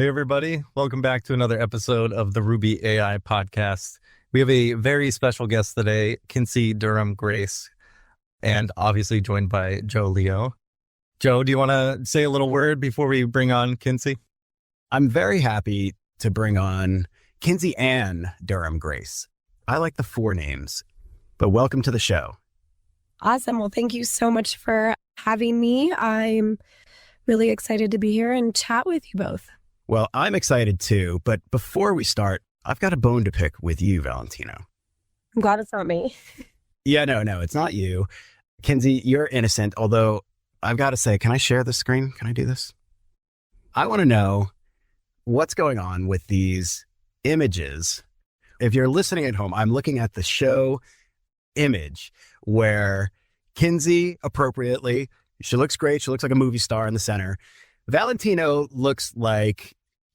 Hey, everybody. Welcome back to another episode of the Ruby AI podcast. We have a very special guest today, Kinsey Durham Grace, and obviously joined by Joe Leo. Joe, do you want to say a little word before we bring on Kinsey? I'm very happy to bring on Kinsey Ann Durham Grace. I like the four names, but welcome to the show. Awesome. Well, thank you so much for having me. I'm really excited to be here and chat with you both. Well, I'm excited too, but before we start, I've got a bone to pick with you, Valentino. I'm glad it's not me. Yeah, no, it's not you. Kinsey, you're innocent, although I've got to say, can I share the screen? Can I do this? I want to know what's going on with these images. If you're listening at home, I'm looking at the show image where Kinsey, appropriately, she looks great. She looks like a movie star in the center. Valentino looks like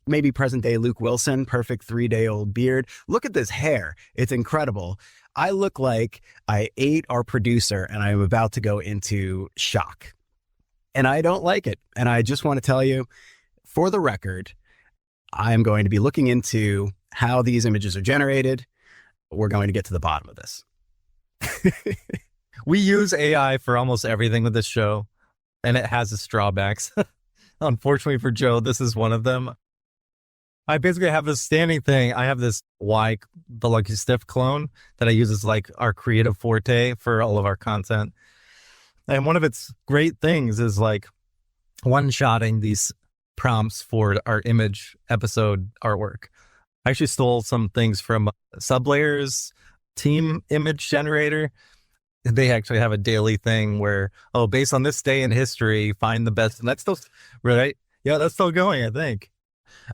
maybe present day Luke Wilson, perfect 3-day-old beard. Look at this hair. It's incredible. I look like I ate our producer and I'm about to go into shock. And I don't like it. And I just want to tell you, for the record, I am going to be looking into how these images are generated. We're going to get to the bottom of this. We use AI for almost everything with this show, and it has its drawbacks. Unfortunately for Joe, this is one of them. I basically have this standing thing. I have this the Lucky Stiff clone that I use as like our creative forte for all of our content. And one of its great things is like one-shotting these prompts for our image episode artwork. I actually stole some things from Sublayer's team image generator. They actually have a daily thing where, based on this day in history, find the best. And that's still, right? Yeah, that's still going, I think.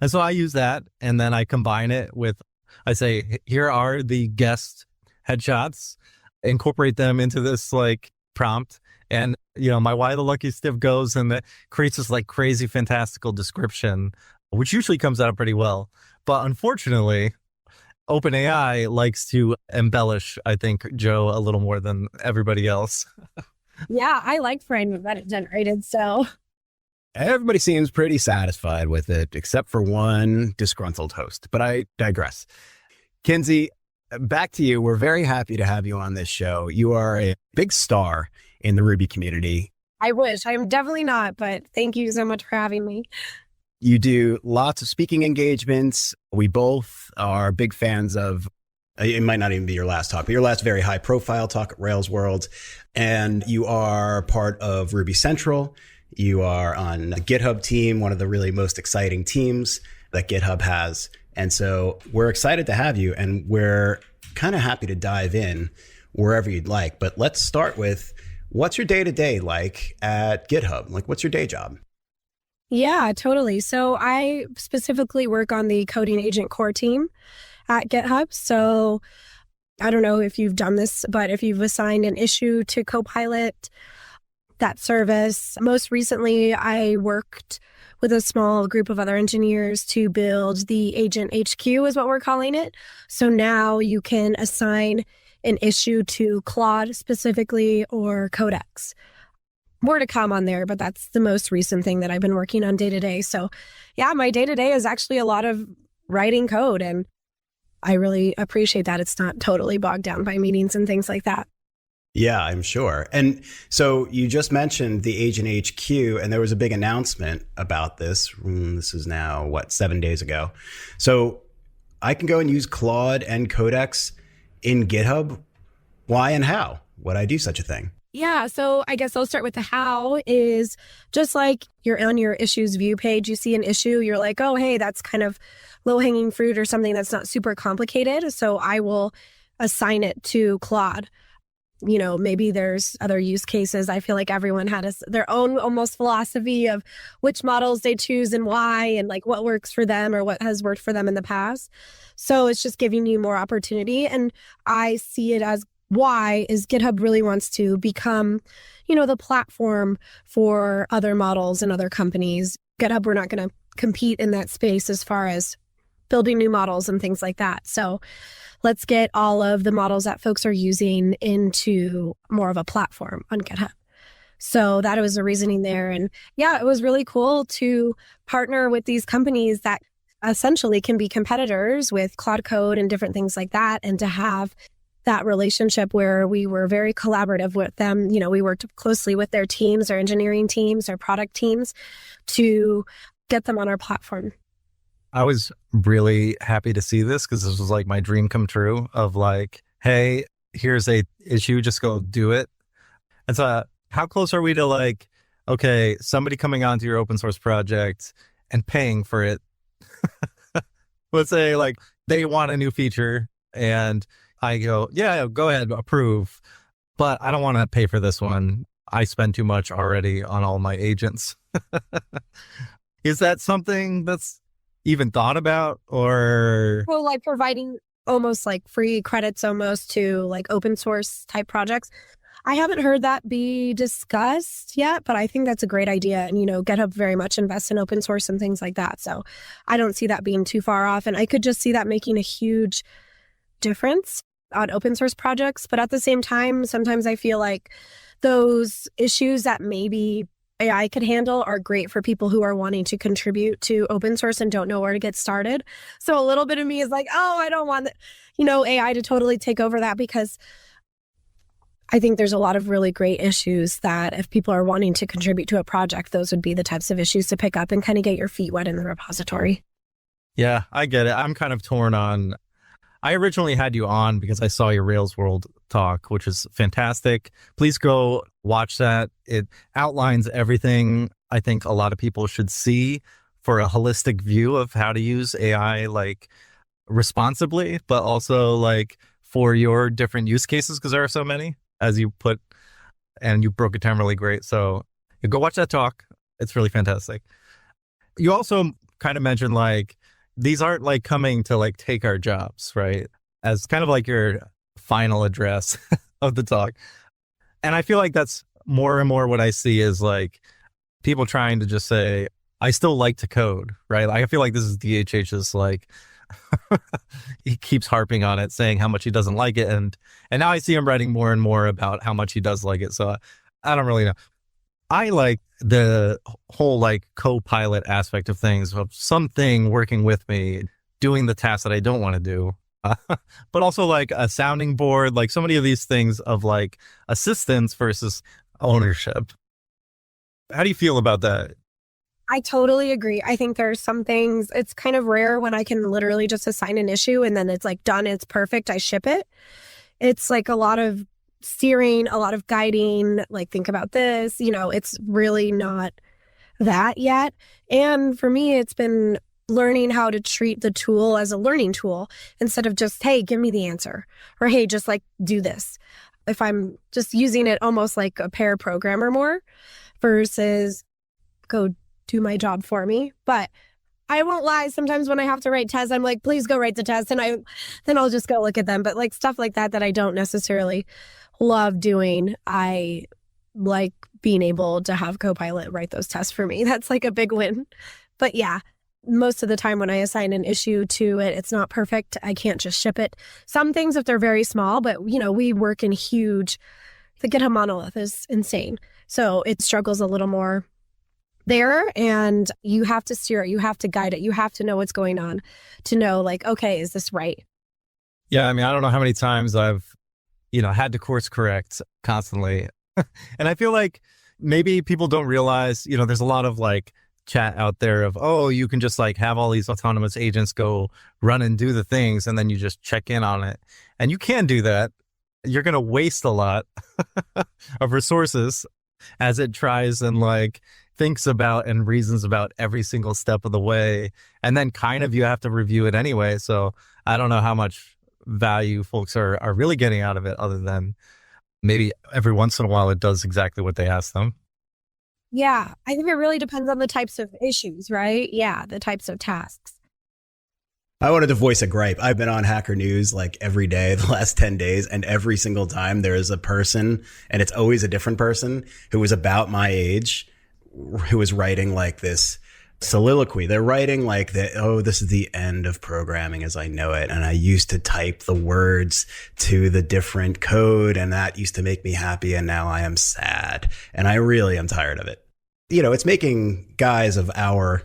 And so I use that, and then I combine it with, I say, here are the guest headshots, incorporate them into this like prompt. And, my Why the Lucky Stiff goes and that creates this like crazy, fantastical description, which usually comes out pretty well. But unfortunately, OpenAI likes to embellish, I think, Joe, a little more than everybody else. Yeah, I like finding that it generated, so. Everybody seems pretty satisfied with it, except for one disgruntled host. But I digress. Kinsey, back to you. We're very happy to have you on this show. You are a big star in the Ruby community. I wish. I'm definitely not, but thank you so much for having me. You do lots of speaking engagements. We both are big fans of, it might not even be your last talk, but your last very high profile talk at Rails World. And you are part of Ruby Central. You are on the GitHub team, one of the really most exciting teams that GitHub has. And so we're excited to have you, and we're kind of happy to dive in wherever you'd like. But let's start with, what's your day-to-day like at GitHub? Like, what's your day job? Yeah, totally. So I specifically work on the coding agent core team at GitHub. So I don't know if you've done this, but if you've assigned an issue to Copilot, that service. Most recently, I worked with a small group of other engineers to build the Agent HQ is what we're calling it. So now you can assign an issue to Claude specifically or Codex. More to come on there, but that's the most recent thing that I've been working on day to day. So yeah, my day to day is actually a lot of writing code, and I really appreciate that it's not totally bogged down by meetings and things like that. Yeah, I'm sure. And so you just mentioned the Agent HQ, and there was a big announcement about this. This is now, 7 days ago. So I can go and use Claude and Codex in GitHub. Why and how would I do such a thing? Yeah, so I guess I'll start with the how is just like you're on your issues view page, you see an issue, you're like, oh, hey, that's kind of low-hanging fruit or something that's not super complicated. So I will assign it to Claude. Maybe there's other use cases. I feel like everyone had their own almost philosophy of which models they choose and why, and like what works for them or what has worked for them in the past. So it's just giving you more opportunity. And I see it as why is GitHub really wants to become, the platform for other models and other companies. GitHub, we're not going to compete in that space as far as building new models and things like that. So let's get all of the models that folks are using into more of a platform on GitHub. So that was the reasoning there. And yeah, it was really cool to partner with these companies that essentially can be competitors with Cloud Code and different things like that. And to have that relationship where we were very collaborative with them. We worked closely with their teams, their engineering teams, their product teams to get them on our platform. I was really happy to see this because this was like my dream come true of like, hey, here's a issue, just go do it. And so how close are we to like, okay, somebody coming onto your open source project and paying for it? Let's say like they want a new feature and I go, yeah, go ahead, approve. But I don't want to pay for this one. I spend too much already on all my agents. Is that something that's even thought about or? Well, like providing almost like free credits almost to like open source type projects. I haven't heard that be discussed yet, but I think that's a great idea. And, GitHub very much invests in open source and things like that. So I don't see that being too far off. And I could just see that making a huge difference on open source projects. But at the same time, sometimes I feel like those issues that maybe AI could handle are great for people who are wanting to contribute to open source and don't know where to get started. So a little bit of me is like, oh, I don't want, AI to totally take over that, because I think there's a lot of really great issues that if people are wanting to contribute to a project, those would be the types of issues to pick up and kind of get your feet wet in the repository. Yeah, I get it. I'm kind of torn on. I originally had you on because I saw your Rails World talk, which is fantastic. Please go watch that. It outlines everything I think a lot of people should see for a holistic view of how to use AI like responsibly, but also like for your different use cases, because there are so many, as you put, and you broke it down really great. So you go watch that talk. It's really fantastic. You also kind of mentioned like, these aren't like coming to like take our jobs, right? As kind of like your final address of the talk. And I feel like that's more and more what I see is like people trying to just say, I still like to code, right? I feel like this is DHH's like, he keeps harping on it, saying how much he doesn't like it. And now I see him writing more and more about how much he does like it. So I don't really know. I like the whole like co-pilot aspect of things, of something working with me, doing the tasks that I don't want to do, but also like a sounding board, like so many of these things of like assistance versus ownership. How do you feel about that? I totally agree. I think there's some things, it's kind of rare when I can literally just assign an issue and then it's like done, it's perfect, I ship it. It's like a lot of steering, a lot of guiding, like think about this, it's really not that yet. And for me, it's been learning how to treat the tool as a learning tool instead of just, hey, give me the answer, or hey, just like do this. If I'm just using it almost like a pair programmer more versus go do my job for me. But I won't lie, sometimes when I have to write tests, I'm like, please go write the test. And then I'll just go look at them. But like stuff like that I don't necessarily love doing, I like being able to have Copilot write those tests for me. That's like a big win. But yeah, most of the time when I assign an issue to it, it's not perfect. I can't just ship it. Some things, if they're very small, but we work in huge, the GitHub monolith is insane. So it struggles a little more there, and you have to steer it, you have to guide it, you have to know what's going on to know like, okay, is this right? Yeah, I mean, I don't know how many times I've had to course correct constantly. And I feel like maybe people don't realize, there's a lot of like chat out there of, oh, you can just like have all these autonomous agents go run and do the things, and then you just check in on it. And you can do that. You're going to waste a lot of resources as it tries and like thinks about and reasons about every single step of the way. And then kind of you have to review it anyway. So I don't know how much value folks are really getting out of it, other than maybe every once in a while it does exactly what they ask them. Yeah, I think it really depends on the types of issues, right? Yeah, the types of tasks. I wanted to voice a gripe. I've been on Hacker News like every day the last 10 days, and every single time there is a person, and it's always a different person, who was about my age, who was writing like this soliloquy. They're writing like that, oh, this is the end of programming as I know it. And I used to type the words to the different code, and that used to make me happy. And now I am sad. And I really am tired of it. It's making guys of our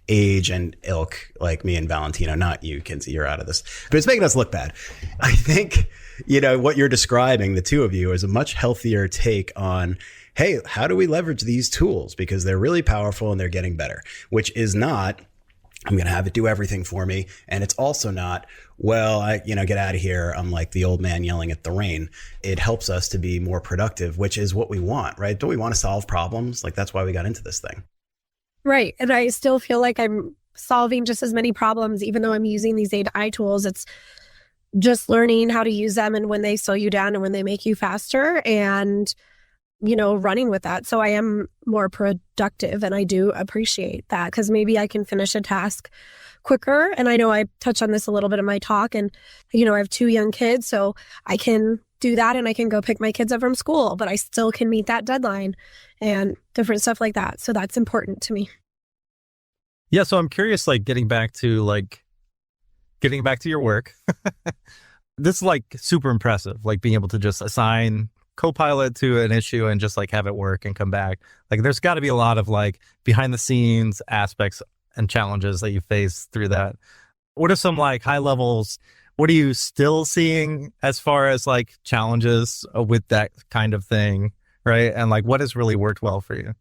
age and ilk like me and Valentino, not you, Kinsey, you're out of this, but it's making us look bad. I think, what you're describing, the two of you, is a much healthier take on, hey, how do we leverage these tools? Because they're really powerful and they're getting better, which is not, I'm going to have it do everything for me. And it's also not, well, get out of here. I'm like the old man yelling at the rain. It helps us to be more productive, which is what we want, right? Don't we want to solve problems? Like, that's why we got into this thing. Right. And I still feel like I'm solving just as many problems, even though I'm using these AI tools. It's just learning how to use them and when they slow you down and when they make you faster and, running with that. So I am more productive, and I do appreciate that because maybe I can finish a task quicker. And I know I touched on this a little bit in my talk, and, I have 2 young kids, so I can do that and I can go pick my kids up from school, but I still can meet that deadline and different stuff like that. So that's important to me. Yeah. So I'm curious, getting back to your work. This is super impressive, being able to just assign Copilot to an issue and just have it work and come back. There's got to be a lot of behind the scenes aspects and challenges that you face through that. What are some high levels? What are you still seeing as far as challenges with that kind of thing, right? And what has really worked well for you?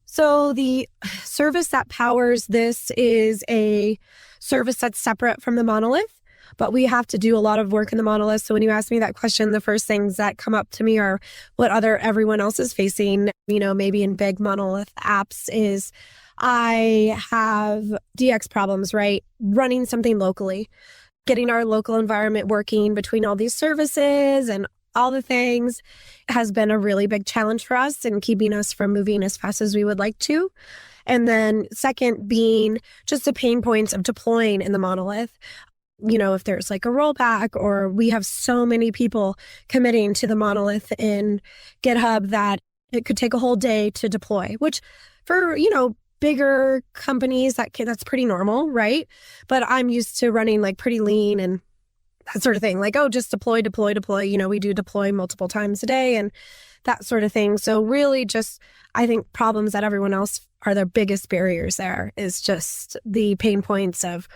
So the service that powers this is a service that's separate from the monolith, but we have to do a lot of work in the monolith. So when you ask me that question, the first things that come up to me are what everyone else is facing, maybe in big monolith apps is I have DX problems, right? Running something locally, getting our local environment working between all these services and all the things has been a really big challenge for us and keeping us from moving as fast as we would like to. And then second being just the pain points of deploying in the monolith. If there's a rollback, or we have so many people committing to the monolith in GitHub that it could take a whole day to deploy, which for, bigger companies, that's pretty normal, right? But I'm used to running pretty lean and that sort of thing. Just deploy. We do deploy multiple times a day and that sort of thing. So really just, I think problems that everyone else are the biggest barriers there is just the pain points of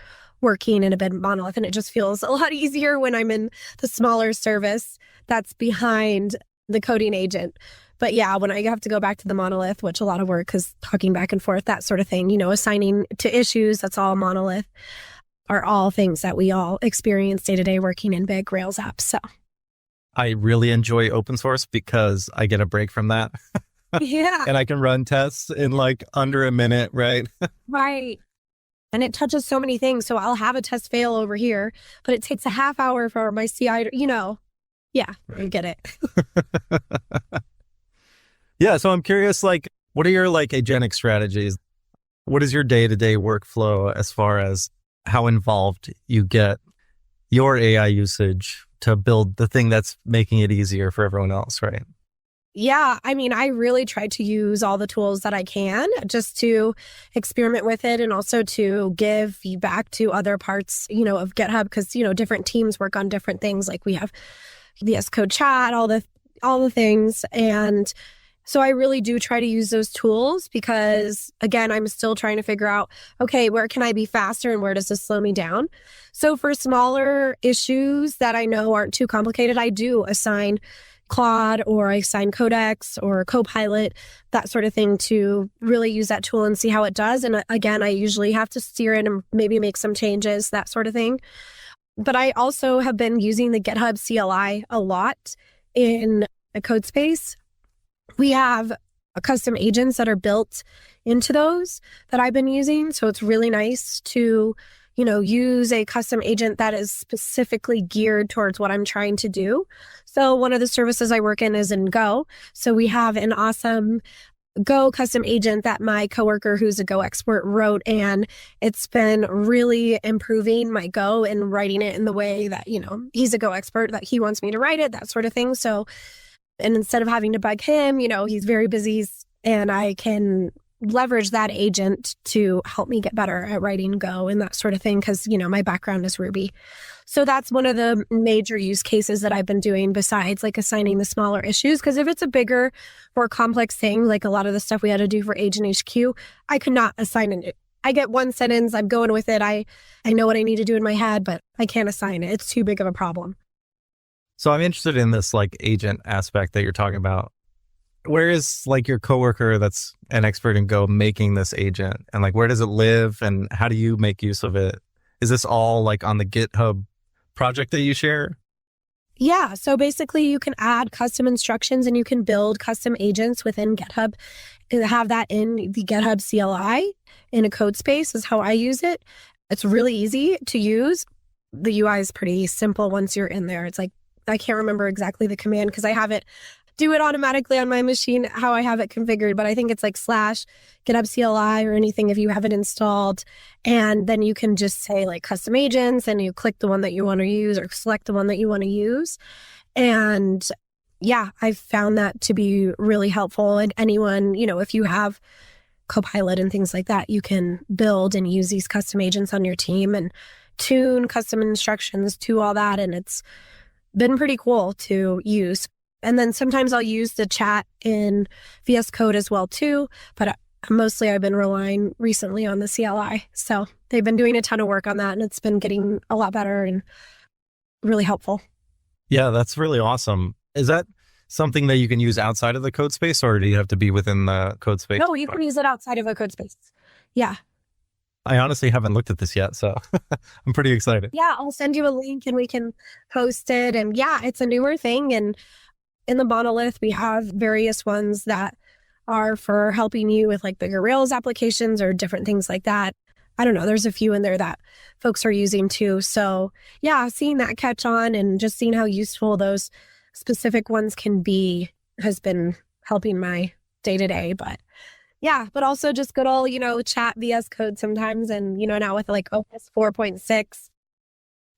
working in a big monolith. And it just feels a lot easier when I'm in the smaller service that's behind the coding agent. But yeah, when I have to go back to the monolith, which a lot of work because talking back and forth, that sort of thing, assigning to issues, that's all monolith, are all things that we all experience day to day working in big Rails apps. So I really enjoy open source because I get a break from that. Yeah. And I can run tests in under a minute, right? Right. And it touches so many things. So I'll have a test fail over here, but it takes a half hour for my CI to, yeah, I get it. Yeah. So I'm curious, what are your agentic strategies? What is your day-to-day workflow as far as how involved you get your AI usage to build the thing that's making it easier for everyone else, right? Yeah, I really try to use all the tools that I can just to experiment with it and also to give feedback to other parts, of GitHub because, different teams work on different things. We have VS Code chat, all the things. And so I really do try to use those tools because, again, I'm still trying to figure out, okay, where can I be faster and where does this slow me down? So for smaller issues that I know aren't too complicated, I do assign Claude or I assign Codex or Copilot, that sort of thing to really use that tool and see how it does. And again, I usually have to steer it and maybe make some changes, that sort of thing. But I also have been using the GitHub CLI a lot in a code space. We have custom agents that are built into those that I've been using. So it's really nice to, use a custom agent that is specifically geared towards what I'm trying to do. So one of the services I work in is in Go. So we have an awesome Go custom agent that my coworker who's a Go expert wrote, and it's been really improving my Go and writing it in the way that, he's a Go expert, that he wants me to write it, that sort of thing. So, and instead of having to bug him, he's very busy and I can leverage that agent to help me get better at writing Go and that sort of thing. Cause, my background is Ruby. So that's one of the major use cases that I've been doing besides like assigning the smaller issues. Cause if it's a bigger, more complex thing, like a lot of the stuff we had to do for Agent HQ, I could not assign it. I get one sentence, I'm going with it. I know what I need to do in my head, but I can't assign it. It's too big of a problem. So I'm interested in this like agent aspect that you're talking about. Where is like your coworker that's an expert in Go making this agent, and like where does it live and how do you make use of it? Is this all like on the GitHub project that you share? Yeah. So basically you can add custom instructions and you can build custom agents within GitHub and have that in the GitHub CLI in a code space is how I use it. It's really easy to use. The UI is pretty simple once you're in there. It's like, I can't remember exactly the command because I have it do it automatically on my machine, how I have it configured, but I think it's like / GitHub CLI or anything if you have it installed. And then you can just say like custom agents and you click the one that you want to use or select the one that you want to use. And yeah, I've found that to be really helpful. And anyone, if you have Copilot and things like that, you can build and use these custom agents on your team and tune custom instructions to all that. And it's been pretty cool to use. And then sometimes I'll use the chat in VS Code as well too, but mostly I've been relying recently on the CLI. So they've been doing a ton of work on that and it's been getting a lot better and really helpful. Yeah, that's really awesome. Is that something that you can use outside of the code space or do you have to be within the code space? No, you can use it outside of a code space. Yeah. I honestly haven't looked at this yet, so I'm pretty excited. Yeah, I'll send you a link and we can post it. And yeah, it's a newer thing. And in the Monolith, we have various ones that are for helping you with like bigger Rails applications or different things like that. I don't know. There's a few in there that folks are using too. So yeah, seeing that catch on and just seeing how useful those specific ones can be has been helping my day to day. But yeah, but also just good old, chat VS Code sometimes. And, now with like OS 4.6.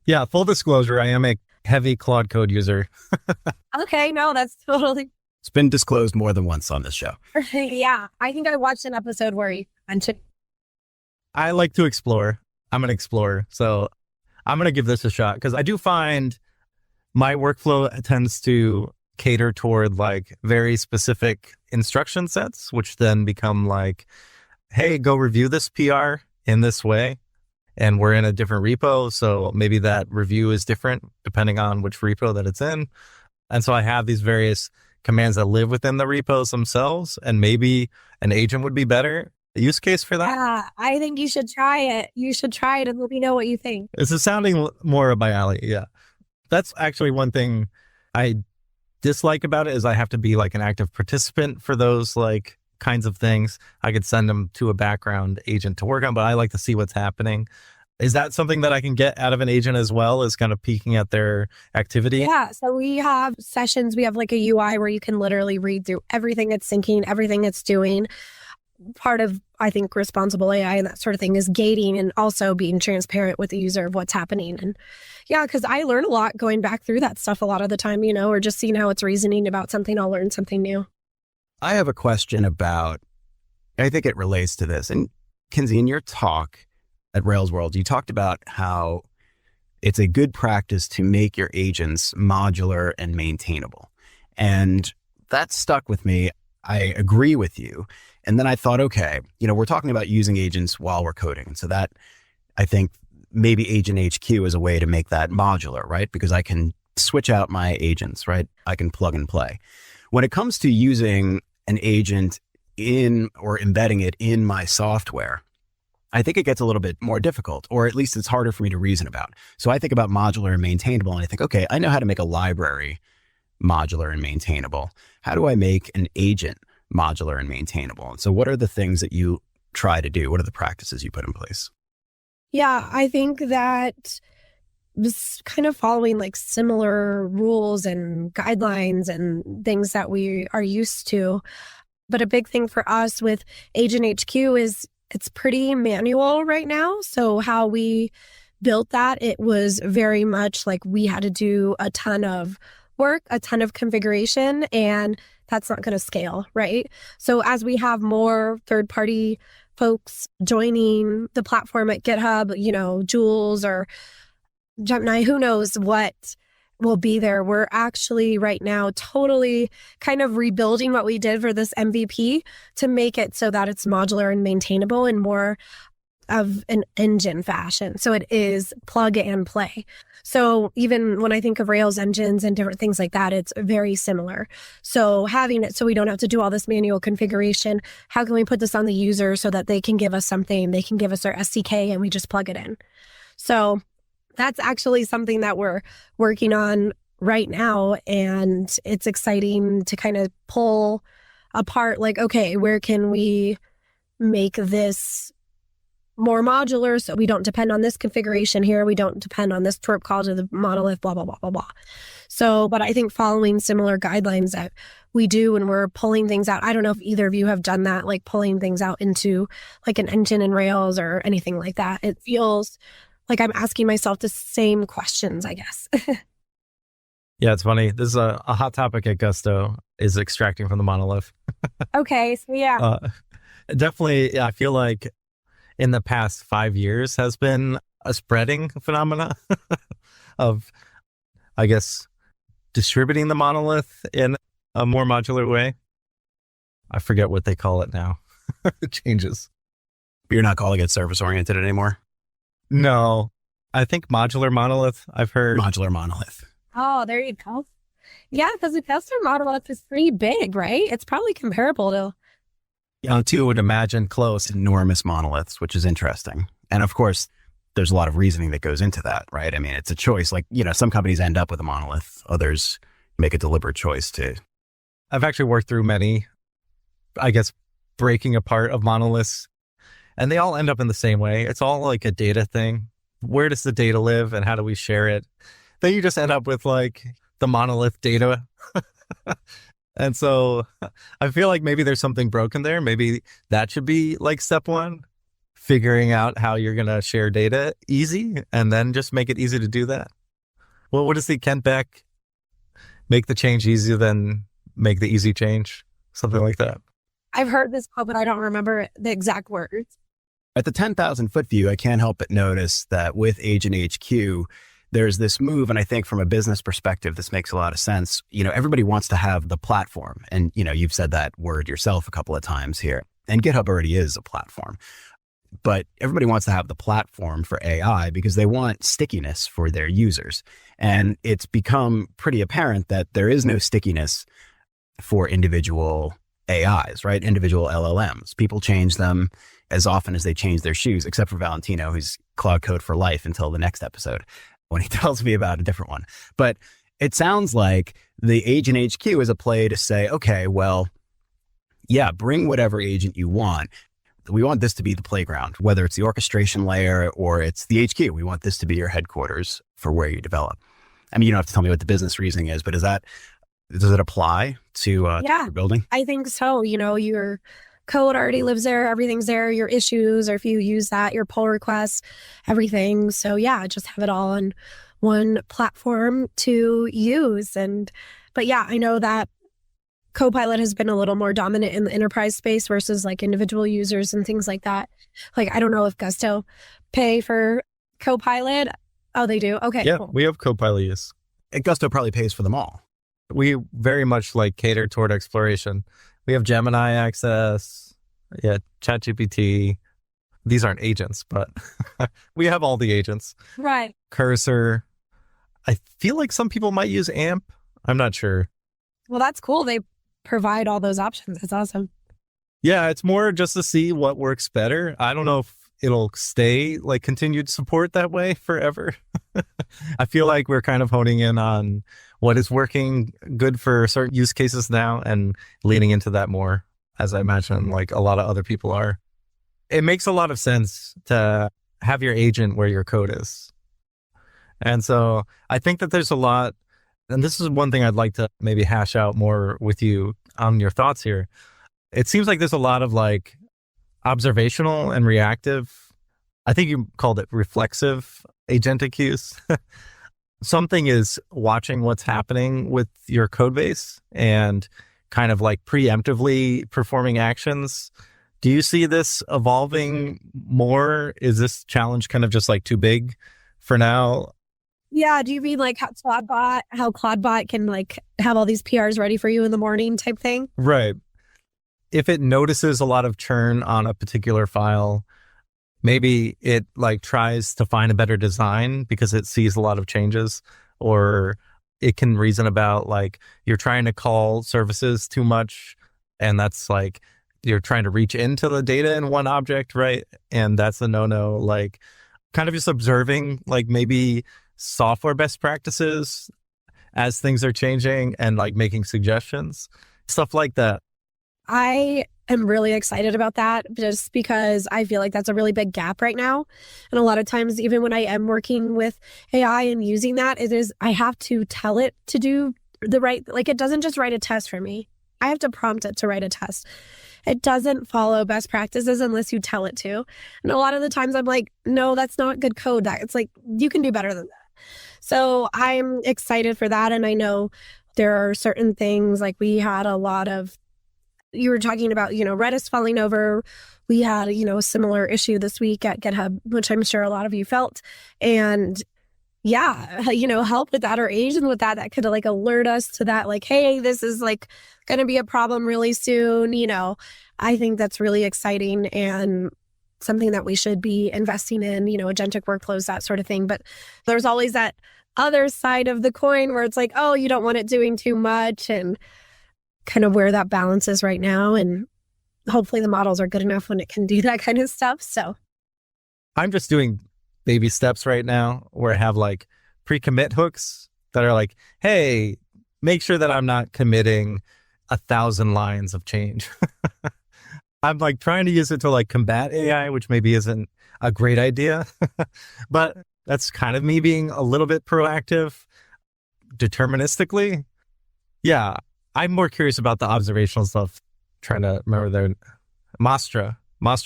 Yeah, full disclosure, I am a heavy Claude Code user. Okay, no, that's totally. It's been disclosed more than once on this show. Yeah, I think I watched an episode where you mentioned. I like to explore. I'm an explorer. So I'm going to give this a shot because I do find my workflow tends to cater toward like very specific instruction sets, which then become like, hey, go review this PR in this way. And we're in a different repo. So maybe that review is different depending on which repo that it's in. And so I have these various commands that live within the repos themselves. And maybe an agent would be better use case for that. Yeah, I think you should try it. You should try it and let me know what you think. This is sounding more up my alley. Yeah. That's actually one thing I dislike about it is I have to be like an active participant for those like kinds of things. I could send them to a background agent to work on, but I like to see what's happening. Is that something that I can get out of an agent as well as kind of peeking at their activity? Yeah. So we have sessions. We have like a UI where you can literally read through everything it's thinking, everything it's doing. Part of, I think, responsible AI and that sort of thing is gating and also being transparent with the user of what's happening. And yeah, because I learn a lot going back through that stuff a lot of the time, or just seeing how it's reasoning about something, I'll learn something new. I have a question about, I think it relates to this. And Kinsey, in your talk at Rails World, you talked about how it's a good practice to make your agents modular and maintainable. And that stuck with me. I agree with you. And then I thought, okay, we're talking about using agents while we're coding. And so that, I think maybe Agent HQ is a way to make that modular, right? Because I can switch out my agents, right? I can plug and play. When it comes to using an agent in or embedding it in my software, I think it gets a little bit more difficult, or at least it's harder for me to reason about. So I think about modular and maintainable, and I think, okay, I know how to make a library modular and maintainable. How do I make an agent modular and maintainable? And so what are the things that you try to do? What are the practices you put in place? Yeah, I think that just kind of following like similar rules and guidelines and things that we are used to. But a big thing for us with Agent HQ is it's pretty manual right now. So how we built that, it was very much like we had to do a ton of work, a ton of configuration, and that's not going to scale, right? So as we have more third-party folks joining the platform at GitHub, Jules or Gemini, who knows what will be there. We're actually right now totally kind of rebuilding what we did for this MVP to make it so that it's modular and maintainable in more of an engine fashion. So it is plug and play. So even when I think of Rails engines and different things like that, it's very similar. So having it so we don't have to do all this manual configuration, how can we put this on the user so that they can give us something, they can give us their SDK and we just plug it in. So that's actually something that we're working on right now. And it's exciting to kind of pull apart, like, okay, where can we make this more modular so we don't depend on this configuration here. We don't depend on this twerp call to the monolith, blah, blah, blah, blah, blah. So, but I think following similar guidelines that we do when we're pulling things out, I don't know if either of you have done that, like pulling things out into like an engine in Rails or anything like that. It feels like I'm asking myself the same questions, I guess. Yeah, it's funny. This is a hot topic at Gusto, is extracting from the monolith. Okay, so yeah. Definitely, I feel like in the past 5 years has been a spreading phenomena of, I guess, distributing the monolith in a more modular way. I forget what they call it now. It changes. You're not calling it service-oriented anymore? No, I think modular monolith, I've heard. Modular monolith. Oh, there you go. Yeah, because the Tesla monolith is pretty big, right? It's probably comparable to... Two would imagine close, enormous monoliths, which is interesting. And of course, there's a lot of reasoning that goes into that, right? I mean, it's a choice. Like, some companies end up with a monolith. Others make a deliberate choice to. I've actually worked through many, I guess, breaking apart of monoliths, and they all end up in the same way. It's all like a data thing. Where does the data live and how do we share it? Then you just end up with like the monolith data. And so I feel like maybe there's something broken there. Maybe that should be like step one, figuring out how you're going to share data easy and then just make it easy to do that. Well, what does the Kent Beck, make the change easier than make the easy change? Something like that. I've heard this quote, but I don't remember the exact words. At the 10,000 foot view, I can't help but notice that with Agent HQ, there's this move, and I think from a business perspective, this makes a lot of sense. Everybody wants to have the platform, and you've said that word yourself a couple of times here, and GitHub already is a platform. But everybody wants to have the platform for AI because they want stickiness for their users. And it's become pretty apparent that there is no stickiness for individual AIs, right? Individual LLMs. People change them as often as they change their shoes, except for Valentino, who's Cloud Code for life until the next episode, when he tells me about a different one. But it sounds like the Agent HQ is a play to say, okay, well, yeah, bring whatever agent you want. We want this to be the playground, whether it's the orchestration layer or it's the HQ. We want this to be your headquarters for where you develop. I mean, you don't have to tell me what the business reasoning is, but does it apply to your building? I think so. Your code already lives there. Everything's there. Your issues, or if you use that, your pull requests, everything. So yeah, just have it all on one platform to use. But yeah, I know that Copilot has been a little more dominant in the enterprise space versus like individual users and things like that. Like, I don't know if Gusto pay for Copilot. Oh, they do? Okay, yeah, cool. We have Copilot use. And Gusto probably pays for them all. We very much like cater toward exploration. We have Gemini access, ChatGPT. These aren't agents, but we have all the agents. Right. Cursor. I feel like some people might use AMP. I'm not sure. Well, that's cool. They provide all those options. That's awesome. Yeah, it's more just to see what works better. I don't know if it'll stay like continued support that way forever. I feel like we're kind of honing in on what is working good for certain use cases now and leaning into that more, as I imagine like a lot of other people are. It makes a lot of sense to have your agent where your code is. And so I think that there's a lot, and this is one thing I'd like to maybe hash out more with you on your thoughts here. It seems like there's a lot of like observational and reactive, I think you called it reflexive agentic use. Something is watching what's happening with your code base and kind of like preemptively performing actions. Do you see this evolving more? Is this challenge kind of just like too big for now? Yeah. Do you mean like how Claudebot can like have all these PRs ready for you in the morning type thing? Right. If it notices a lot of churn on a particular file, maybe it like tries to find a better design because it sees a lot of changes, or it can reason about like you're trying to call services too much, and that's like you're trying to reach into the data in one object, right? And that's a no-no. Like kind of just observing like maybe software best practices as things are changing and like making suggestions, stuff like that. I am really excited about that just because I feel like that's a really big gap right now. And a lot of times, even when I am working with AI and using that, I have to tell it to do the right, like it doesn't just write a test for me. I have to prompt it to write a test. It doesn't follow best practices unless you tell it to. And a lot of the times I'm like, no, that's not good code. It's like, you can do better than that. So I'm excited for that. And I know there are certain things like we had a lot of, you were talking about, Redis falling over. We had, a similar issue this week at GitHub, which I'm sure a lot of you felt. And yeah, help with that or agent with that could like alert us to that, like, hey, this is like going to be a problem really soon. I think that's really exciting and something that we should be investing in, agentic workflows, that sort of thing. But there's always that other side of the coin where it's like, oh, you don't want it doing too much, and kind of where that balance is right now. And hopefully the models are good enough when it can do that kind of stuff. So I'm just doing baby steps right now where I have like pre-commit hooks that are like, hey, make sure that I'm not committing 1,000 lines of change. I'm like trying to use it to like combat AI, which maybe isn't a great idea, but that's kind of me being a little bit proactive deterministically. Yeah. I'm more curious about the observational stuff. Trying to remember their Mastra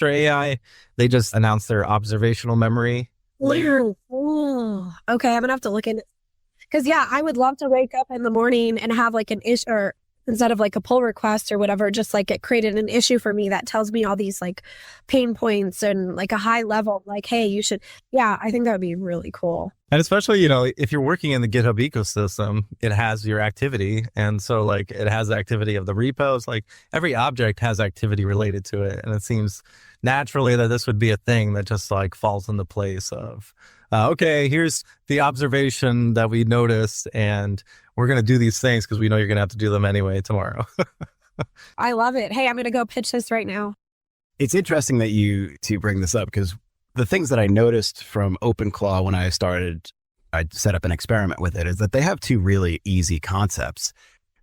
AI. They just announced their observational memory. Oh, okay. I'm gonna have to look in, because I would love to wake up in the morning and have like an issue, or instead of like a pull request or whatever, just like it created an issue for me that tells me all these like pain points and like a high level, like, hey, you should. Yeah, I think that would be really cool. And especially, if you're working in the GitHub ecosystem, it has your activity. And so like it has the activity of the repos, like every object has activity related to it. And it seems naturally that this would be a thing that just like falls into place of, okay, here's the observation that we noticed, and we're going to do these things because we know you're going to have to do them anyway tomorrow. I love it. Hey, I'm going to go pitch this right now. It's interesting that you two bring this up, because the things that I noticed from OpenClaw when I set up an experiment with it, is that they have two really easy concepts: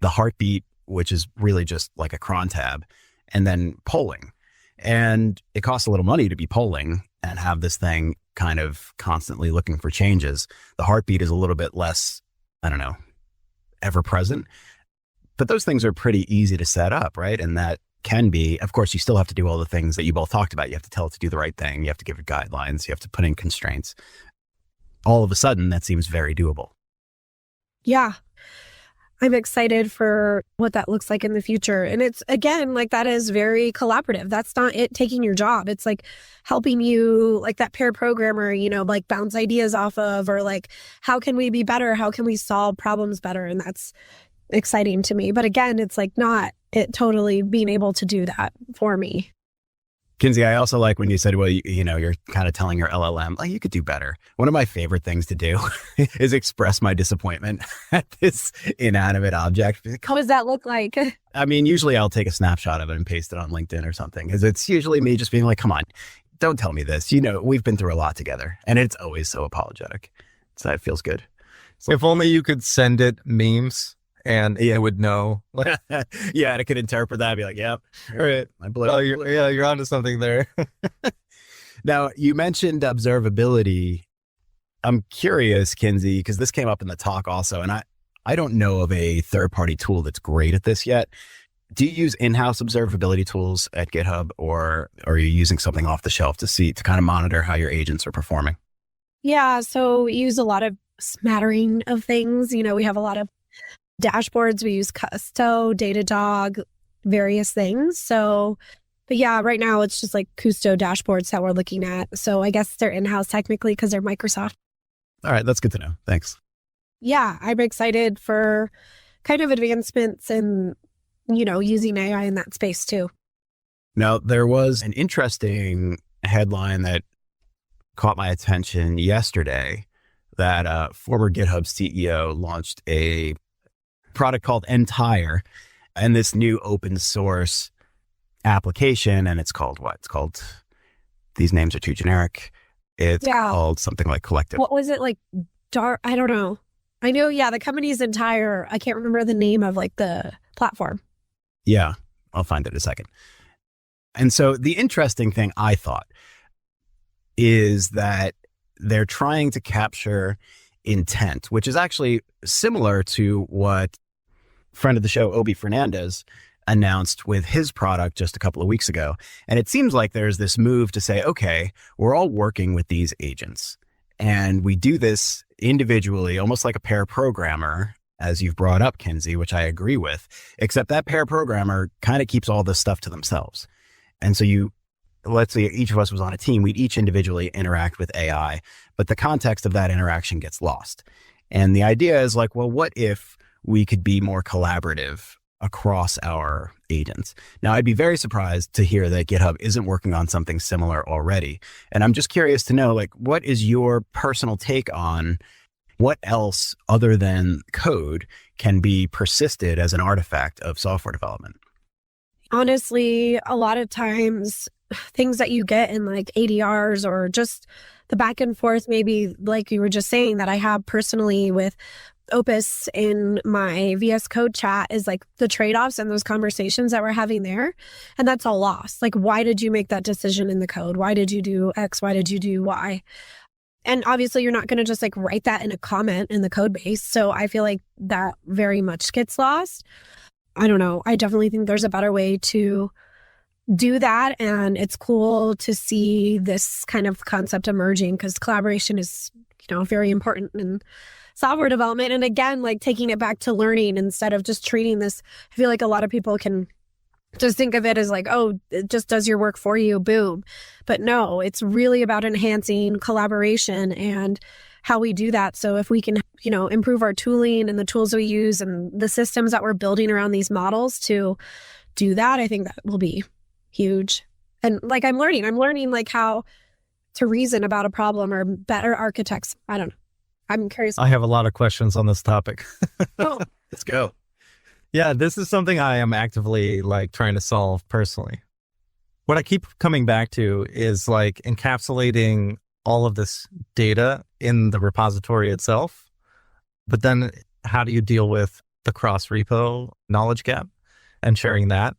the heartbeat, which is really just like a cron tab, and then polling. And it costs a little money to be polling and have this thing kind of constantly looking for changes. The heartbeat is a little bit less, I don't know, ever present. But those things are pretty easy to set up, right? And that can be, of course, you still have to do all the things that you both talked about. You have to tell it to do the right thing. You have to give it guidelines. You have to put in constraints. All of a sudden, that seems very doable. Yeah. I'm excited for what that looks like in the future. And it's, again, like that is very collaborative. That's not it taking your job. It's like helping you, like that pair programmer, like bounce ideas off of, or like, how can we be better? How can we solve problems better? And that's exciting to me. But again, it's like not it totally being able to do that for me. Kinsey, I also like when you said, well, you're kind of telling your LLM, like, you could do better. One of my favorite things to do is express my disappointment at this inanimate object. How does that look like? I mean, usually I'll take a snapshot of it and paste it on LinkedIn or something, because it's usually me just being like, come on, don't tell me this. We've been through a lot together, and it's always so apologetic. So it feels good. If only you could send it memes. And it would know. Yeah, and it could interpret that and be like, yep, all right, I blew oh, it. You're onto something there. Now, you mentioned observability. I'm curious, Kinsey, because this came up in the talk also, and I don't know of a third-party tool that's great at this yet. Do you use in-house observability tools at GitHub, or are you using something off the shelf to kind of monitor how your agents are performing? Yeah, so we use a lot of smattering of things. We have a lot of dashboards. We use Custo, Datadog, various things. So, but yeah, right now it's just like Custo dashboards that we're looking at. So I guess they're in-house technically because they're Microsoft. All right, that's good to know. Thanks. Yeah, I'm excited for kind of advancements in, using AI in that space too. Now, there was an interesting headline that caught my attention yesterday that former GitHub CEO launched a product called Entire and this new open source application. And it's called what? It's called, these names are too generic. It's called something like Collective. What was it like? I don't know. I know, the company's Entire. I can't remember the name of like the platform. Yeah, I'll find it in a second. And so the interesting thing I thought is that they're trying to capture intent, which is actually similar to what friend of the show, Obi Fernandez, announced with his product just a couple of weeks ago. And it seems like there's this move to say, okay, we're all working with these agents and we do this individually, almost like a pair programmer, as you've brought up, Kinsey, which I agree with, except that pair programmer kind of keeps all this stuff to themselves. And so let's say each of us was on a team, we'd each individually interact with AI, but the context of that interaction gets lost. And the idea is like, well, what if we could be more collaborative across our agents? Now, I'd be very surprised to hear that GitHub isn't working on something similar already. And I'm just curious to know, like, what is your personal take on what else other than code can be persisted as an artifact of software development? Honestly, a lot of times things that you get in like ADRs or just the back and forth, maybe like you were just saying that I have personally with Opus in my VS Code chat, is like the trade-offs and those conversations that we're having there. And that's all lost. Like, why did you make that decision in the code? Why did you do X? Why did you do Y? And obviously you're not going to just like write that in a comment in the code base. So I feel like that very much gets lost. I don't know. I definitely think there's a better way to do that. And it's cool to see this kind of concept emerging because collaboration is, very important in software development. And again, like taking it back to learning instead of just treating this. I feel like a lot of people can just think of it as like, oh, it just does your work for you, boom. But no, it's really about enhancing collaboration and how we do that. So if we can, improve our tooling and the tools we use and the systems that we're building around these models to do that, I think that will be huge. And like I'm learning like how to reason about a problem or better architects. I don't know. I'm curious. I have a lot of questions on this topic. Oh. Let's go. Yeah, this is something I am actively like trying to solve personally. What I keep coming back to is like encapsulating all of this data in the repository itself. But then how do you deal with the cross repo knowledge gap and sharing that?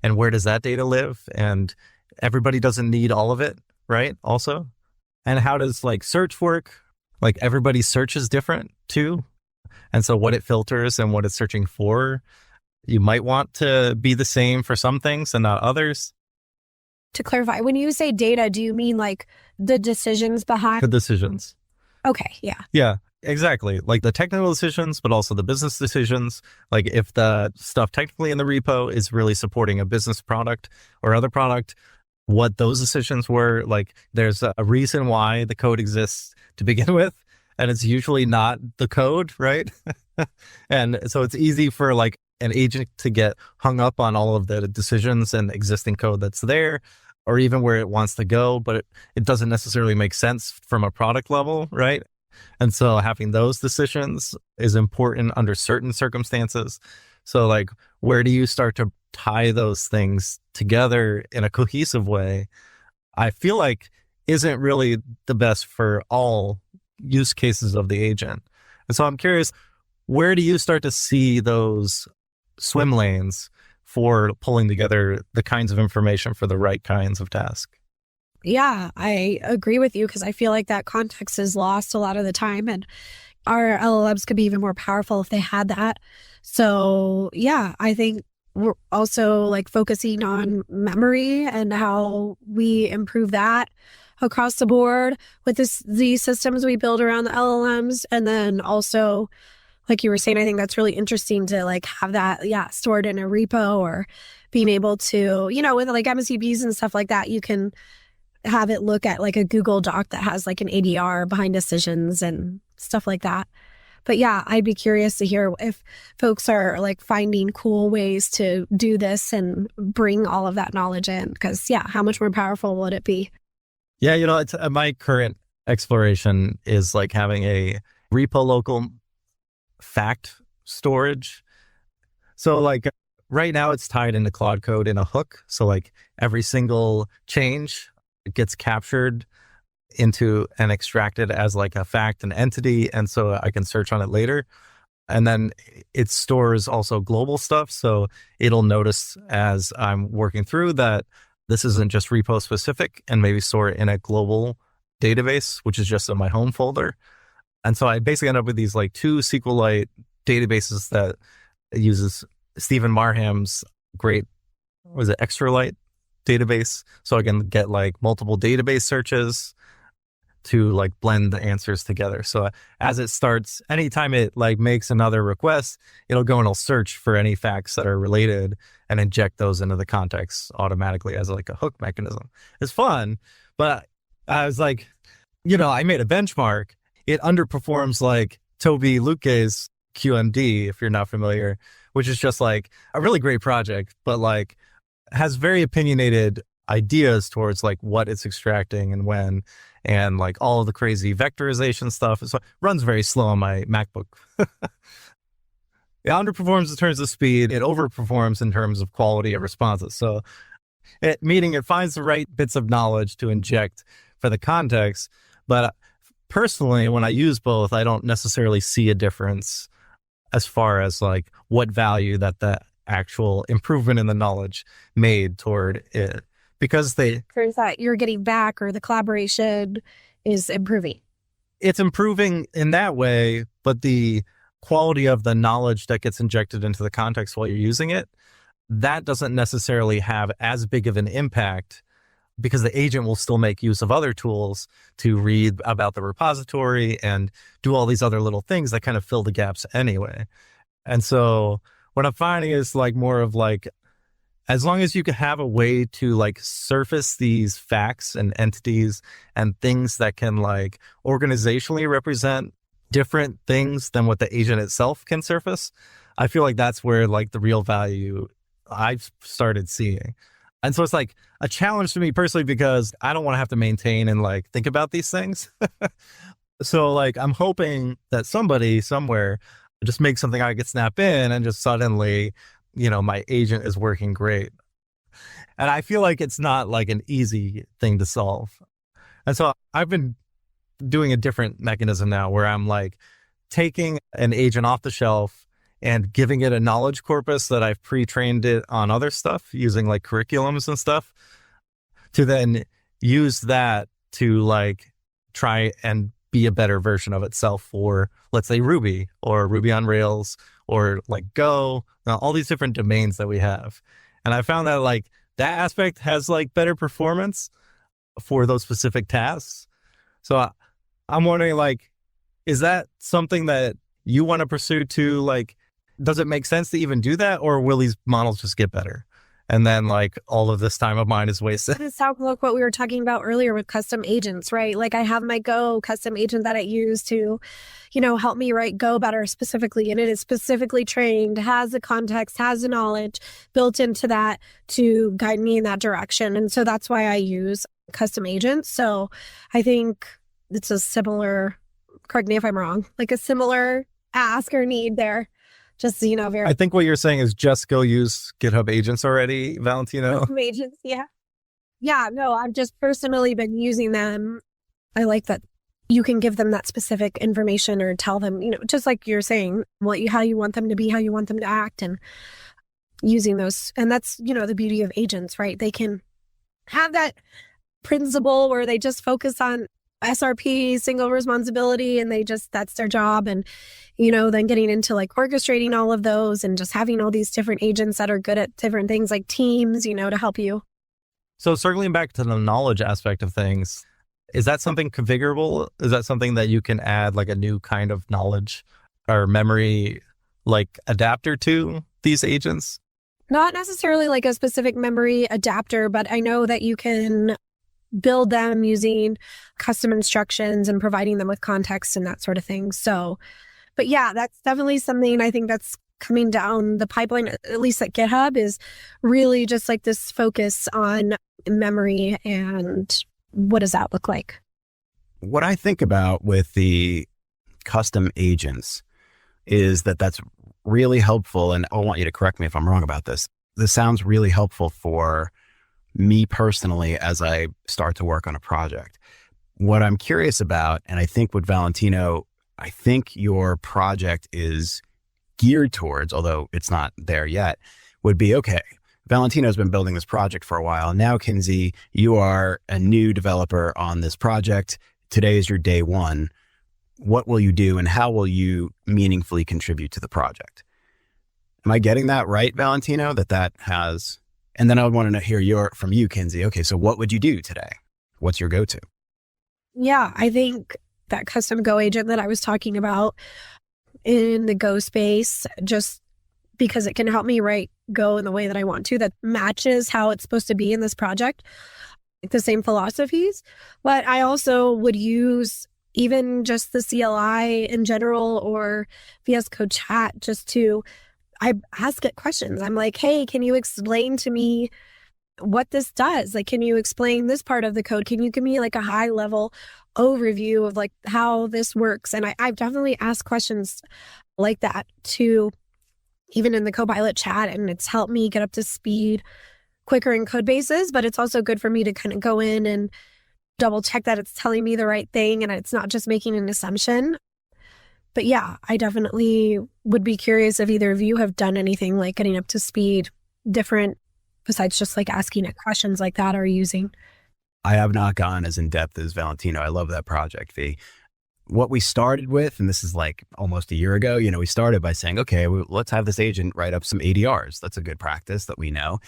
And where does that data live? And everybody doesn't need all of it, right? Also. And how does like search work? Like everybody's search is different too. And so what it filters and what it's searching for, you might want to be the same for some things and not others. To clarify, when you say data, do you mean like the decisions behind? The decisions. Okay, yeah. Yeah, exactly. Like the technical decisions, but also the business decisions. Like if the stuff technically in the repo is really supporting a business product or other product, what those decisions were. Like there's a reason why the code exists to begin with. And it's usually not the code, right? And so it's easy for like an agent to get hung up on all of the decisions and existing code that's there, or even where it wants to go, but it doesn't necessarily make sense from a product level, right? And so having those decisions is important under certain circumstances. So like, where do you start to tie those things together in a cohesive way? I feel like isn't really the best for all use cases of the agent. And so I'm curious, where do you start to see those swim lanes for pulling together the kinds of information for the right kinds of tasks? Yeah, I agree with you because I feel like that context is lost a lot of the time. And our LLMs could be even more powerful if they had that. So yeah, I think we're also like focusing on memory and how we improve that across the board with these systems we build around the LLMs. And then also like you were saying, I think that's really interesting to like have that, stored in a repo, or being able to, with like MCPs and stuff like that, you can have it look at like a Google Doc that has like an ADR behind decisions and stuff like that. But yeah, I'd be curious to hear if folks are like finding cool ways to do this and bring all of that knowledge in, because how much more powerful would it be? Yeah, it's, my current exploration is like having a repo local fact storage. So like right now it's tied into Claude Code in a hook. So like every single change gets captured into and extracted as like a fact, an entity. And so I can search on it later. And then it stores also global stuff. So it'll notice as I'm working through that this isn't just repo specific, and maybe store it in a global database, which is just in my home folder. And so I basically end up with these like two SQLite databases that uses Stephen Marham's great, ExtraLite database. So I can get like multiple database searches to like blend the answers together. So as it starts, anytime it like makes another request, it'll go and it'll search for any facts that are related and inject those into the context automatically as like a hook mechanism. It's fun, but I was like, I made a benchmark. It underperforms like Toby Luque's QMD, if you're not familiar, which is just like a really great project, but like has very opinionated ideas towards like what it's extracting and when, and like all of the crazy vectorization stuff. So it runs very slow on my MacBook. It underperforms in terms of speed. It overperforms in terms of quality of responses. So meaning it finds the right bits of knowledge to inject for the context. But personally, when I use both, I don't necessarily see a difference as far as like what value that the actual improvement in the knowledge made toward it. Because there's that you're getting back, or the collaboration is improving. It's improving in that way, but the quality of the knowledge that gets injected into the context while you're using it, that doesn't necessarily have as big of an impact, because the agent will still make use of other tools to read about the repository and do all these other little things that kind of fill the gaps anyway. And so what I'm finding is like more of like, as long as you can have a way to like surface these facts and entities and things that can like organizationally represent different things than what the agent itself can surface, I feel like that's where like the real value I've started seeing. And so it's like a challenge to me personally, because I don't want to have to maintain and like think about these things. So like I'm hoping that somebody somewhere just makes something I could snap in, and just suddenly, my agent is working great. And I feel like it's not like an easy thing to solve. And so I've been doing a different mechanism now, where I'm like taking an agent off the shelf and giving it a knowledge corpus that I've pre-trained it on other stuff using like curriculums and stuff, to then use that to like try and be a better version of itself for, let's say, Ruby or Ruby on Rails or like Go, all these different domains that we have. And I found that like that aspect has like better performance for those specific tasks. So I'm wondering, like, is that something that you want to pursue too? Like, does it make sense to even do that, or will these models just get better? And then like all of this time of mine is wasted. It sounds like what we were talking about earlier with custom agents, right? Like I have my Go custom agent that I use to, help me write Go better specifically. And it is specifically trained, has the context, has the knowledge built into that to guide me in that direction. And so that's why I use custom agents. So I think it's a similar, correct me if I'm wrong, like a similar ask or need there. Just, very. I think what you're saying is just go use GitHub agents already, Valentino. Agents, yeah. Yeah, no, I've just personally been using them. I like that you can give them that specific information, or tell them, just like you're saying, how you want them to be, how you want them to act, and using those. And that's, the beauty of agents, right? They can have that principle where they just focus on SRP, single responsibility, and that's their job. And, then getting into like orchestrating all of those and just having all these different agents that are good at different things like teams, to help you. So circling back to the knowledge aspect of things, is that something configurable? Is that something that you can add like a new kind of knowledge or memory like adapter to these agents? Not necessarily like a specific memory adapter, but I know that you can build them using custom instructions and providing them with context and that sort of thing. So, but yeah, that's definitely something I think that's coming down the pipeline, at least at GitHub, is really just like this focus on memory and what does that look like? What I think about with the custom agents is that that's really helpful. And I want you to correct me if I'm wrong about this. This sounds really helpful for me personally as I start to work on a project. What I'm curious about, and I think with Valentino, I think your project is geared towards, although it's not there yet, would be, okay, Valentino's been building this project for a while. Now, Kinsey, you are a new developer on this project. Today is your day one. What will you do and how will you meaningfully contribute to the project? Am I getting that right, Valentino, that has... And then I would want to hear from you, Kinsey. Okay, so what would you do today? What's your go-to? Yeah, I think that custom Go agent that I was talking about in the Go space, just because it can help me write Go in the way that I want to, that matches how it's supposed to be in this project, like the same philosophies. But I also would use even just the CLI in general or VS Code chat just to, I ask it questions. I'm like, hey, can you explain to me what this does? Like, can you explain this part of the code? Can you give me like a high level overview of like how this works? And I've definitely asked questions like that to even in the Copilot chat, and it's helped me get up to speed quicker in code bases, but it's also good for me to kind of go in and double check that it's telling me the right thing and it's not just making an assumption. But yeah, I definitely would be curious if either of you have done anything like getting up to speed different, besides just like asking it questions like that or using. I have not gone as in depth as Valentino. I love that project, V. What we started with, and this is like almost a year ago, we started by saying, okay, let's have this agent write up some ADRs. That's a good practice that we know.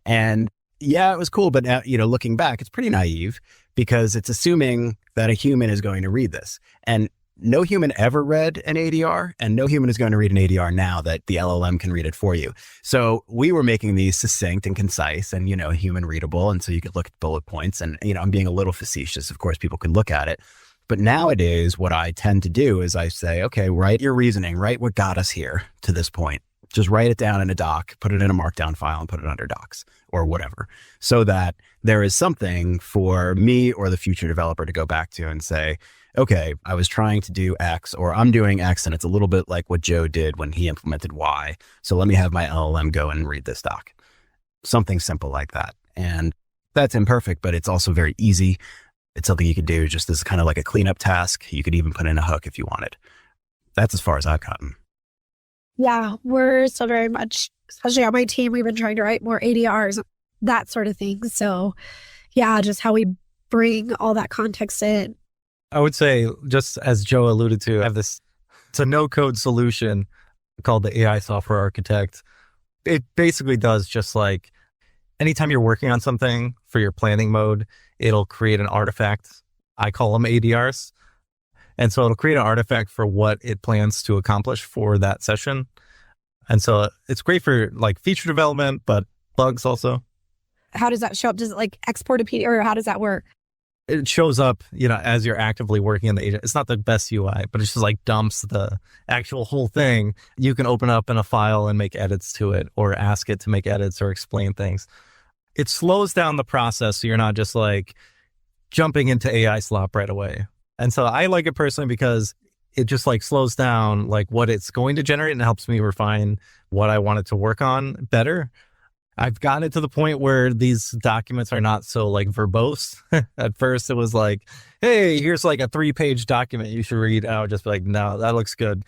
And yeah, it was cool. But now, looking back, it's pretty naive because it's assuming that a human is going to read this. And no human ever read an ADR, and no human is going to read an ADR now that the LLM can read it for you. So we were making these succinct and concise and, human readable. And so you could look at bullet points and, I'm being a little facetious. Of course, people can look at it. But nowadays, what I tend to do is I say, okay, write your reasoning, write what got us here to this point. Just write it down in a doc, put it in a markdown file and put it under docs or whatever, so that there is something for me or the future developer to go back to and say, okay, I was trying to do X or I'm doing X and it's a little bit like what Joe did when he implemented Y. So let me have my LLM go and read this doc. Something simple like that. And that's imperfect, but it's also very easy. It's something you could do just as kind of like a cleanup task. You could even put in a hook if you wanted. That's as far as I've gotten. Yeah, we're still very much, especially on my team, we've been trying to write more ADRs, that sort of thing. So yeah, just how we bring all that context in. I would say, just as Joe alluded to, I have it's a no-code solution called the AI Software Architect. It basically does just like anytime you're working on something for your planning mode, it'll create an artifact. I call them ADRs. And so it'll create an artifact for what it plans to accomplish for that session. And so it's great for like feature development, but bugs also. How does that show up? Does it like export a PDF or how does that work? It shows up, as you're actively working in the agent. It's not the best UI, but it's just like dumps the actual whole thing. You can open up in a file and make edits to it or ask it to make edits or explain things. It slows down the process so you're not just like jumping into AI slop right away. And so I like it personally because it just like slows down like what it's going to generate and helps me refine what I want it to work on better. I've gotten it to the point where these documents are not so like verbose. At first it was like, hey, here's like a 3-page document you should read. And I would just be like, no, that looks good.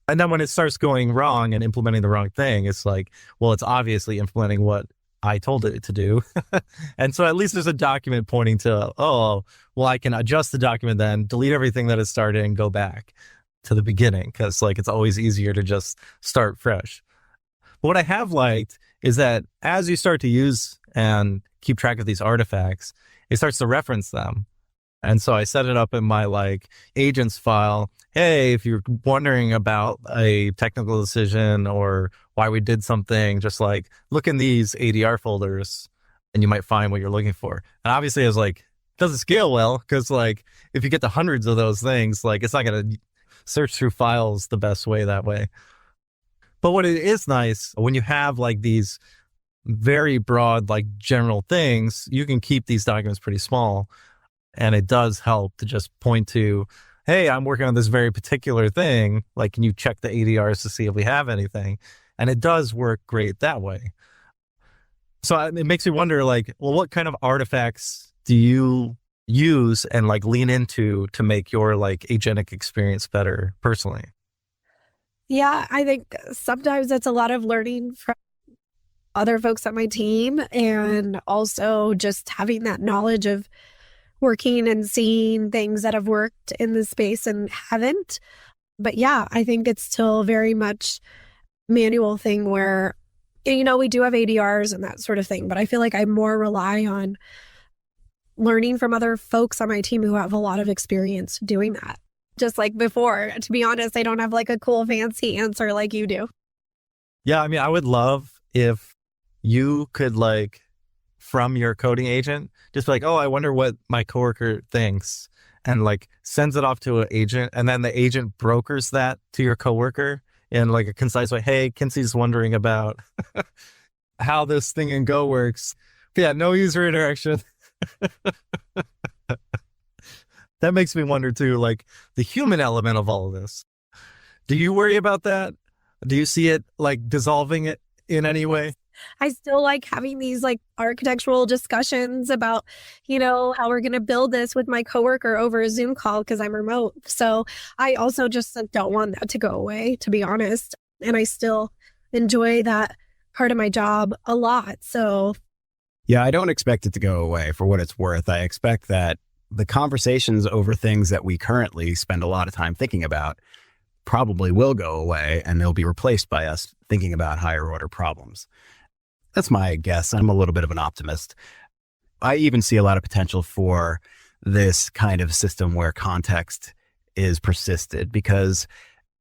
And then when it starts going wrong and implementing the wrong thing, it's like, well, it's obviously implementing what I told it to do. And so at least there's a document pointing to, oh, well, I can adjust the document then, delete everything that it started and go back to the beginning. Cause like, it's always easier to just start fresh. But what I have liked is that as you start to use and keep track of these artifacts, it starts to reference them. And so I set it up in my like agents file. Hey, if you're wondering about a technical decision or why we did something, just like look in these ADR folders and you might find what you're looking for. And obviously I was like, doesn't scale well because like if you get to hundreds of those things, like it's not going to search through files the best way that way. But what it is nice when you have like these very broad, like general things, you can keep these documents pretty small. And it does help to just point to, hey, I'm working on this very particular thing. Like, can you check the ADRs to see if we have anything? And it does work great that way. So it makes me wonder, like, well, what kind of artifacts do you use and like lean into to make your like agentic experience better personally? Yeah, I think sometimes it's a lot of learning from other folks on my team and also just having that knowledge of working and seeing things that have worked in the space and haven't. But yeah, I think it's still very much manual thing where, you know, we do have ADRs and that sort of thing, but I feel like I more rely on learning from other folks on my team who have a lot of experience doing that. Just like before, to be honest, I don't have like a cool fancy answer like you do. Yeah, I mean, I would love if you could like from your coding agent, just be like, oh, I wonder what my coworker thinks, and like sends it off to an agent, and then the agent brokers that to your coworker in like a concise way. Hey, Kinsey's wondering about how this thing in Go works. But yeah, no user interaction. That makes me wonder too, like the human element of all of this. Do you worry about that? Do you see it like dissolving it in any way? I still like having these like architectural discussions about, you know, how we're going to build this with my coworker over a Zoom call because I'm remote. So I also just don't want that to go away, to be honest. And I still enjoy that part of my job a lot. So yeah, I don't expect it to go away for what it's worth. I expect that the conversations over things that we currently spend a lot of time thinking about probably will go away and they'll be replaced by us thinking about higher order problems. That's my guess. I'm a little bit of an optimist. I even see a lot of potential for this kind of system where context is persisted because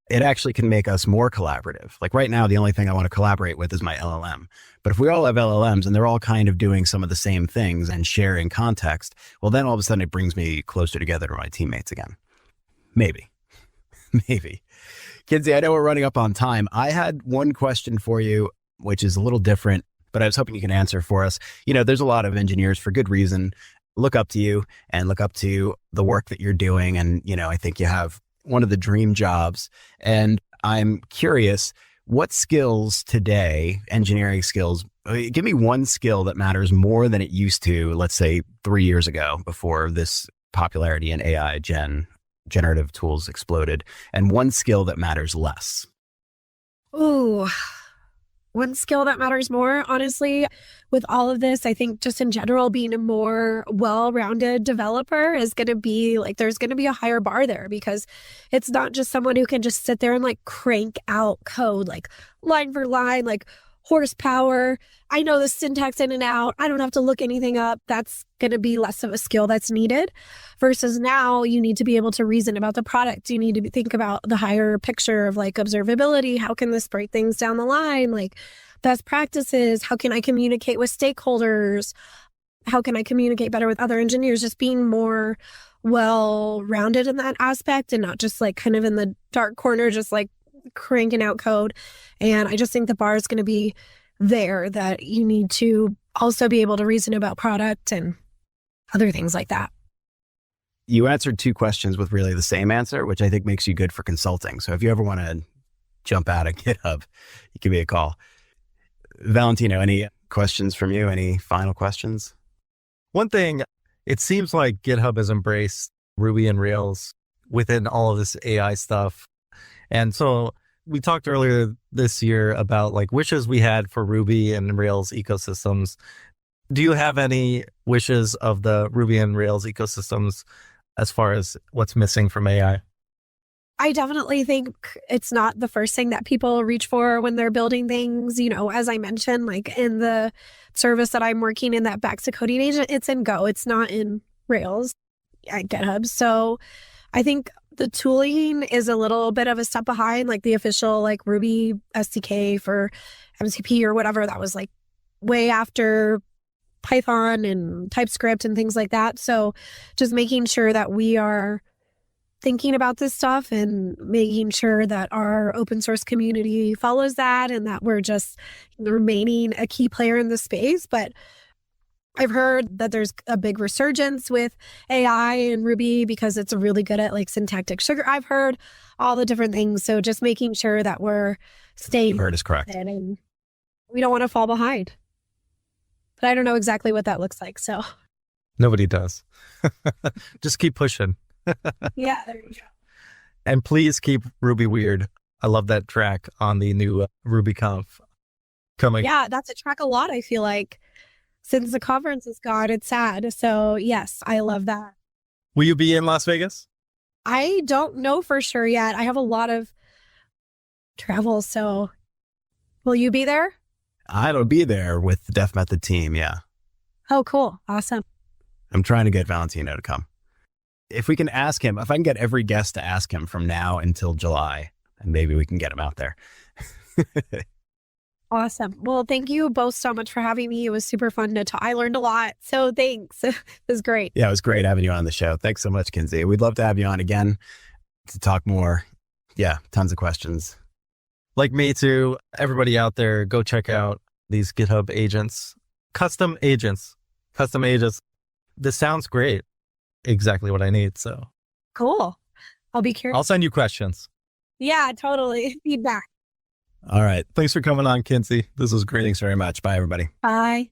it actually can make us more collaborative. Like right now, the only thing I want to collaborate with is my LLM. But if we all have LLMs and they're all kind of doing some of the same things and sharing context, well, then all of a sudden it brings me closer together to my teammates again. Maybe. Maybe. Kinsey, I know we're running up on time. I had one question for you, which is a little different, but I was hoping you can answer for us. You know, there's a lot of engineers for good reason look up to you and look up to the work that you're doing. And, you know, I think you have one of the dream jobs. And I'm curious, what skills today, engineering skills, give me one skill that matters more than it used to, let's say 3 years ago before this popularity in AI generative tools exploded, and one skill that matters less. Ooh, one skill that matters more, honestly, with all of this, I think just in general, being a more well-rounded developer is going to be like, there's going to be a higher bar there because it's not just someone who can just sit there and like crank out code, like line for line, like horsepower. I know the syntax in and out. I don't have to look anything up. That's going to be less of a skill that's needed versus now you need to be able to reason about the product. You need to think about the higher picture of like observability. How can this break things down the line? Like best practices. How can I communicate with stakeholders? How can I communicate better with other engineers? Just being more well-rounded in that aspect and not just like kind of in the dark corner, just like cranking out code. And I just think the bar is going to be there that you need to also be able to reason about product and other things like that. You answered two questions with really the same answer, which I think makes you good for consulting. So if you ever want to jump out of GitHub, you give me a call. Valentino, any questions from you? Any final questions? One thing, it seems like GitHub has embraced Ruby and Rails within all of this AI stuff. And so we talked earlier this year about like wishes we had for Ruby and Rails ecosystems. Do you have any wishes of the Ruby and Rails ecosystems as far as what's missing from AI? I definitely think it's not the first thing that people reach for when they're building things. You know, as I mentioned, like in the service that I'm working in, that back to coding agent, it's in Go. It's not in Rails. at GitHub. So I think the tooling is a little bit of a step behind, like the official like Ruby SDK for MCP or whatever. That was like way after Python and TypeScript and things like that. So just making sure that we are thinking about this stuff and making sure that our open source community follows that and that we're just remaining a key player in the space. But I've heard that there's a big resurgence with AI and Ruby because it's really good at like syntactic sugar. I've heard all the different things. So just making sure that we're staying. You've heard is correct. And we don't want to fall behind. But I don't know exactly what that looks like. So Nobody does. Just keep pushing. yeah, there you go. And please keep Ruby weird. I love that track on the new RubyConf coming. Yeah, that's a track a lot, I feel like. Since the conference is gone, it's sad. So yes, I love that. Will you be in Las Vegas? I don't know for sure yet. I have a lot of travel. So will you be there? I'll be there with the Def Method team. Yeah. Oh, cool. Awesome. I'm trying to get Valentino to come. If we can ask him, if I can get every guest to ask him from now until July, and maybe we can get him out there. Awesome. Well, thank you both so much for having me. It was super fun to talk. I learned a lot. So thanks. It was great. Yeah, it was great having you on the show. Thanks so much, Kinsey. We'd love to have you on again to talk more. Yeah, tons of questions. Like me too. Everybody out there, go check out these GitHub agents. Custom agents. This sounds great. Exactly what I need. So Cool. I'll be curious. I'll send you questions. Yeah, totally. Feedback. All right. Thanks for coming on, Kinsey. This was great. Thanks very much. Bye, everybody. Bye.